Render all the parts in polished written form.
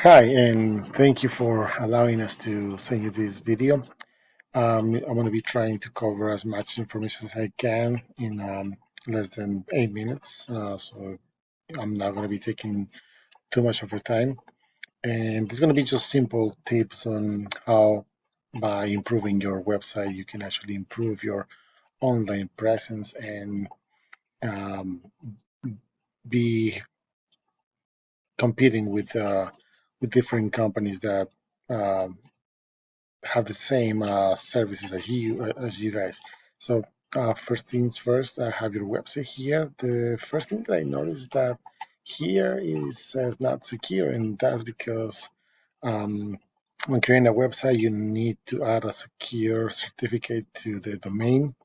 Hi, and thank you for allowing us to send you this video. I'm going to be trying to cover as much information as I can in less than 8 minutes. So I'm not going to be taking too much of your time. And it's going to be just simple tips on how, by improving your website, you can actually improve your online presence and um, be competing with different companies that um, have the same services as you guys. So first things first, I have your website here. The first thing that I noticed that here is says not secure, and that's because um, when creating a website, you need to add a secure certificate to the domain.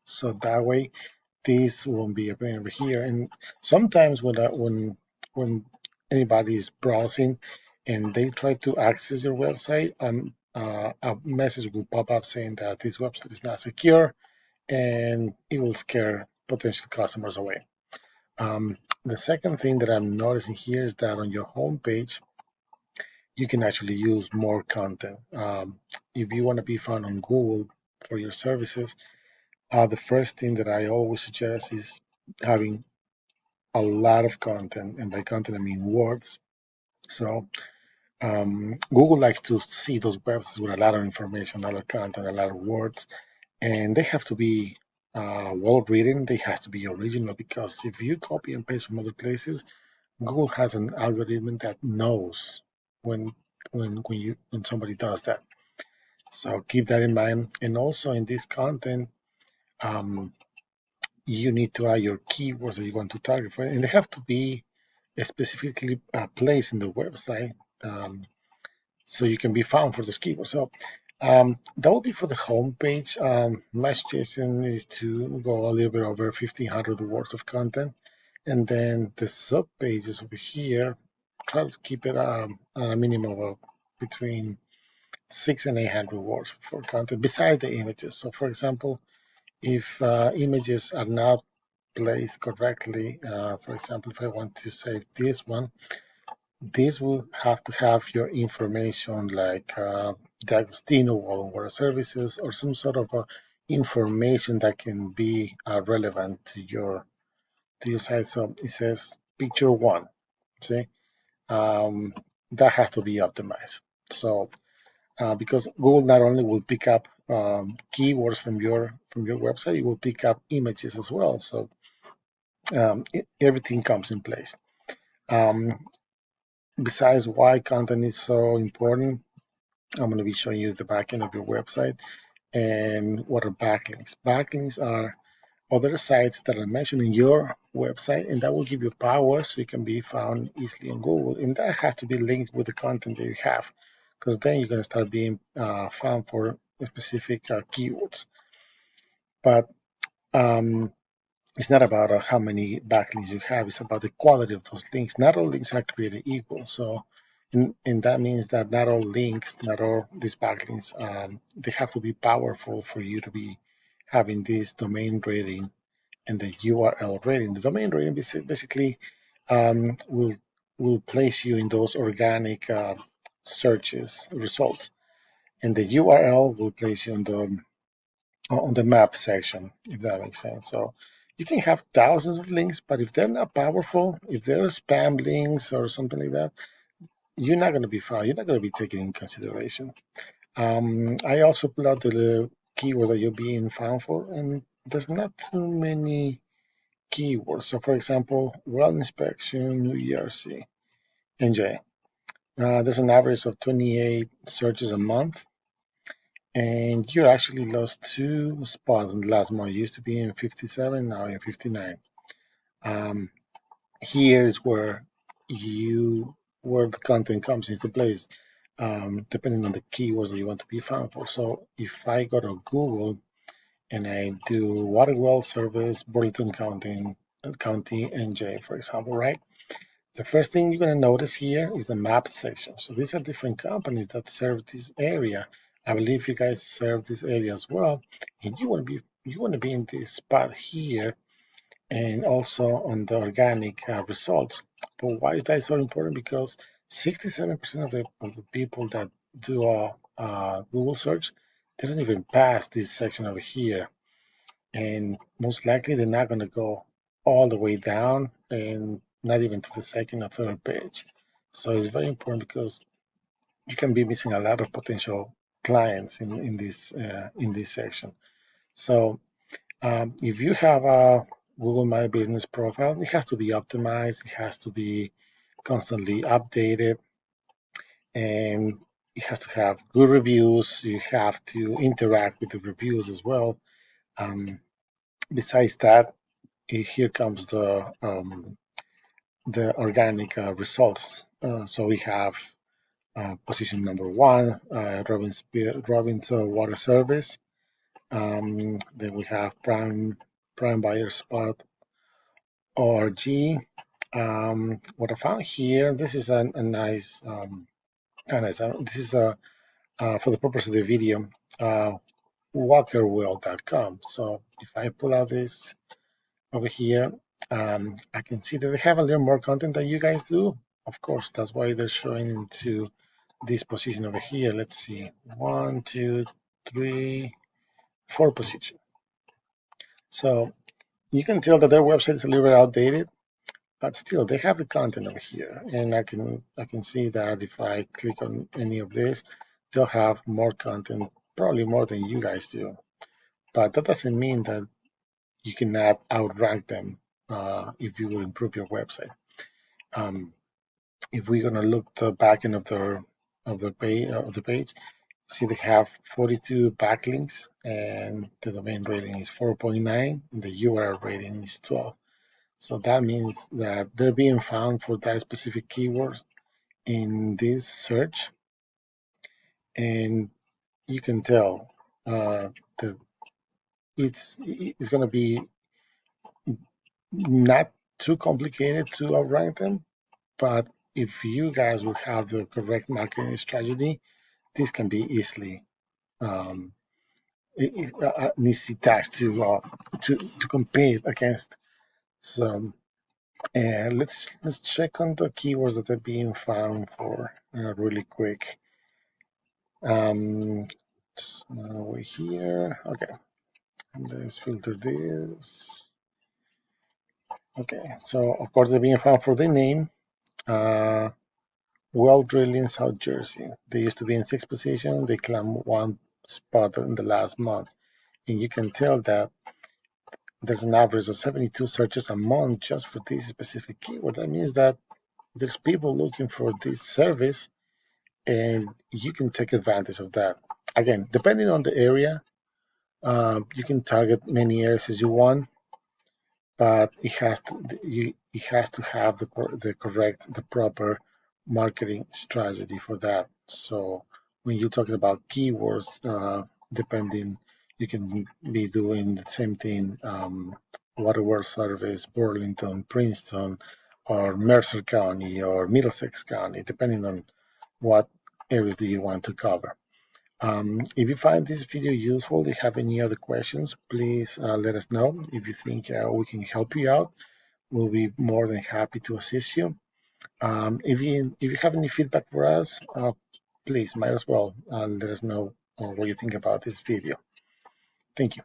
So that way, this won't be appearing over here. And sometimes when anybody is browsing and they try to access your website, a message will pop up saying that this website is not secure, and it will scare potential customers away. The second thing that I'm noticing here is that on your homepage, you can actually use more content. If you want to be found on Google for your services, the first thing that I always suggest is having a lot of content, and by content I mean words. So Google likes to see those websites with a lot of information, a lot of content, a lot of words, and they have to be well written. They have to be original because if you copy and paste from other places, Google has an algorithm that knows when when somebody does that. So keep that in mind. And also in this content, um, you need to add your keywords that you want to target for, and they have to be specifically placed in the website so you can be found for those keywords. So that will be for the home page. My suggestion is to go a little bit over 1,500 words of content, and then the sub pages over here, try to keep it at a minimum of between 600 and 800 words for content besides the images. So, for example, if images are not placed correctly, for example, if I want to save this one, this will have to have your information like D'Agostino, Wall Water Services, or some sort of information that can be relevant to your site. So it says picture one, see, um, that has to be optimized. So because Google not only will pick up keywords from your website, it will pick up images as well. So everything comes in place. Um, Besides why content is so important, I'm going to be showing you the backend of your website and what are backlinks. Backlinks are other sites that are mentioned in your website, and that will give you power so you can be found easily on Google. And that has to be linked with the content that you have, because then you're going to start being found for specific keywords. But um, it's not about how many backlinks you have, it's about the quality of those links. Not all links are created equal. So, and that means that not all links, not all these backlinks, they have to be powerful for you to be having this domain rating and the URL rating. The domain rating basically will place you in those organic searches results, and the URL will place you on the map section, if that makes sense. So you can have thousands of links, but if they're not powerful, if they're spam links or something like that, you're not going to be found. You're not going to be taken in consideration. I also put out the keywords that you're being found for, and there's not too many keywords. So, for example, well inspection, New Jersey, NJ. There's an average of 28 searches a month, and you actually lost two spots in the last month. You used to be in 57, now in 59. Um, Here is where the content comes into place, depending on the keywords that you want to be found for. So if I go to Google and I do water well service, Burlington County, NJ, for example, right? The first thing you're going to notice here is the map section. So these are different companies that serve this area. I believe you guys serve this area as well, and you want to be in this spot here and also on the organic results. But why is that so important? Because 67% of the people that do a Google search, they don't even pass this section over here. And most likely they're not going to go all the way down and not even to the second or third page. So it's very important because you can be missing a lot of potential clients in this section. So if you have a Google My Business profile, it has to be optimized, it has to be constantly updated, and it has to have good reviews. You have to interact with the reviews as well. Besides that, here comes the organic results. So we have position number one, Robbins Water Service. Then we have Prime Buyer Spot ORG. What I found here, this is a nice, this is for the purpose of the video, walkerworld.com. So if I pull out this over here, I can see that they have a little more content than you guys do. Of course, that's why they're showing into this position over here. Let's see, 1, 2, 3, 4 position. So you can tell that their website is a little bit outdated, but still they have the content over here, and I can see that if I click on any of this, they'll have more content, probably more than you guys do. But that doesn't mean that you cannot outrank them if you will improve your website. If we're gonna look the back end of the page, see they have 42 backlinks, and the domain rating is 4.9, and the URL rating is 12. So that means that they're being found for that specific keyword in this search, and you can tell that it's going to be not too complicated to outrank them, but if you guys will have the correct marketing strategy, this can be easily an easy task to compete against. So let's check on the keywords that are being found for really quick. Over here, okay. Let's filter this. Okay, so of course they're being found for the name. Well Drilling South Jersey. They used to be in 6th position. They climbed 1 spot in the last month, and you can tell that there's an average of 72 searches a month just for this specific keyword. That means that there's people looking for this service, and you can take advantage of that. Again, depending on the area, you can target many areas as you want, but it has to have the proper marketing strategy for that. So when you're talking about keywords, depending, you can be doing the same thing, Waterworld Service, Burlington, Princeton, or Mercer County, or Middlesex County, depending on what areas do you want to cover. If you find this video useful, if you have any other questions, please let us know. If you think we can help you out, we'll be more than happy to assist you. If you have any feedback for us, please might as well let us know what you think about this video. Thank you.